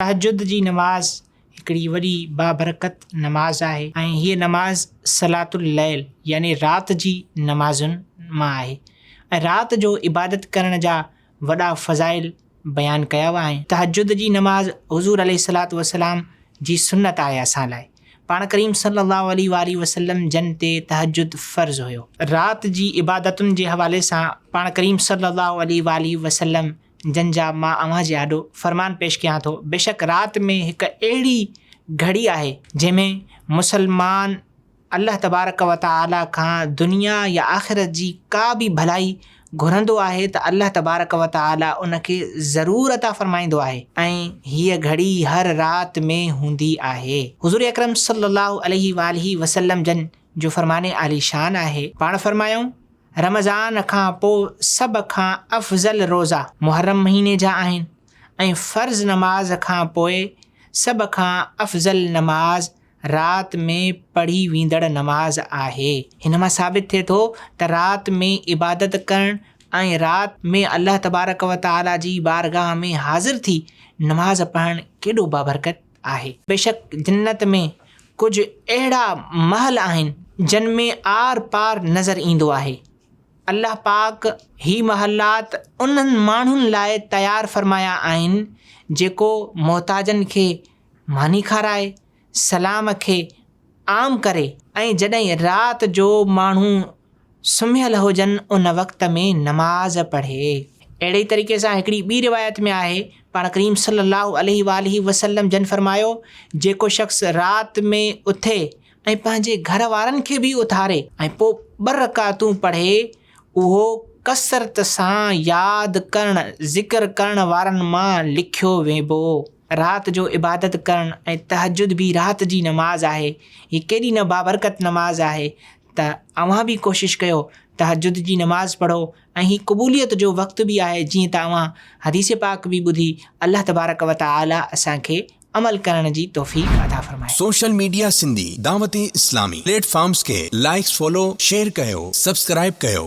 तहजुद जी नमाज़ हिकिड़ी वॾी बाबरकत नमाज़ आहे ऐं हीअ नमाज़ सलातुल लैल यानी राति जी नमाज़ुनि मां आहे ऐं राति जो इबादत करण जा वॾा फ़ज़ाइल बयानु कया विया आहिनि। तहजुद जी नमाज़ हुज़ूर अलैहिस्सलातु वस्सलाम जी सुन्नत आहे असां लाइ। पाण करीम सल्लल्लाहु अलैहि वसल्लम जन ते तहजुद फ़र्ज़ हुयो। राति जी इबादतुनि जे हवाले सां पाण करीम सल्लल्लाहु अलैहि वसल्लम जन जा मां अव्हां जे आॾो फ़रमान पेश कयां थो। बेशक राति में हिकु अहिड़ी घड़ी आहे जंहिंमें मुसलमान अल्लाह तबारक व तआला खां दुनिया या आख़िरत जी का बि भलाई घुरंदो आहे त अल्लाह तबारक व तआला उनखे ज़रूरु अता फ़रमाईंदो आहे ऐं हीअ घड़ी हर राति में हूंदी आहे। हुज़ूर अकरम सल्लल्लाहु अलैहि वसल्लम जन जो फ़रमाने आलीशान आहे। पाण फ़रमायूं रमज़ान खां पोइ सभ खां अफ़ज़ल रोज़ा मुहर्रम महीने जा आहिनि ऐं फ़र्ज़ नमाज़ खां पोइ सभ खां अफ़ज़ल नमाज़ राति में पढ़ी वेंदड़ नमाज़ आहे। हिन मां साबित थिए थो त राति में इबादत करणु ऐं राति में अल्लाह तबारक व तआला जी बारगाह में हाज़िर थी नमाज़ पढ़णु केॾो बाबरकत आहे। बेशक जन्नत में कुझु अहिड़ा महल आहिनि जिन में आर पार नज़र ईंदो आहे। अल्लाह पाक ही महलात उन्हनि माण्हुनि लाइ तयारु फ़रमाया आहिनि जेको मोहताजनि खे मानी खाराए, सलाम खे आम करे ऐं जॾहिं राति जो माण्हू सुम्हियल हुजनि उन वक़्त में नमाज़ पढ़े। अहिड़े तरीक़े सां हिकिड़ी ॿी रिवायत में आहे पाण करीम सल्लल्लाहु अलैहि वसल्लम जन फ़रमायो जेको शख़्स राति में उथे ऐं पंहिंजे घर वारनि खे बि उथारे ऐं पोइ 2 रकातूं पढ़े उहो कसरत सां यादि करणु ज़िक्र करण वारनि मां लिखियो वेंबो। राति जो इबादत करणु ऐं तहजुद बि राति जी नमाज़ आहे। हीअ केॾी न बाबरकत नमाज़ आहे त अव्हां बि कोशिशि कयो तहजुद जी नमाज़ पढ़ो ऐं हीअ क़बूलियत जो वक़्तु बि आहे जीअं त अव्हां हदीस पाक बि ॿुधी अल्लाह तबारक व तआला असांखे अमल करण जी तौफ़ीक़ अता फ़रमाए। Social media Sindhi Dawat Islami platforms के लाइक्स फॉलो शेयर कयो सब्सक्राइब कयो।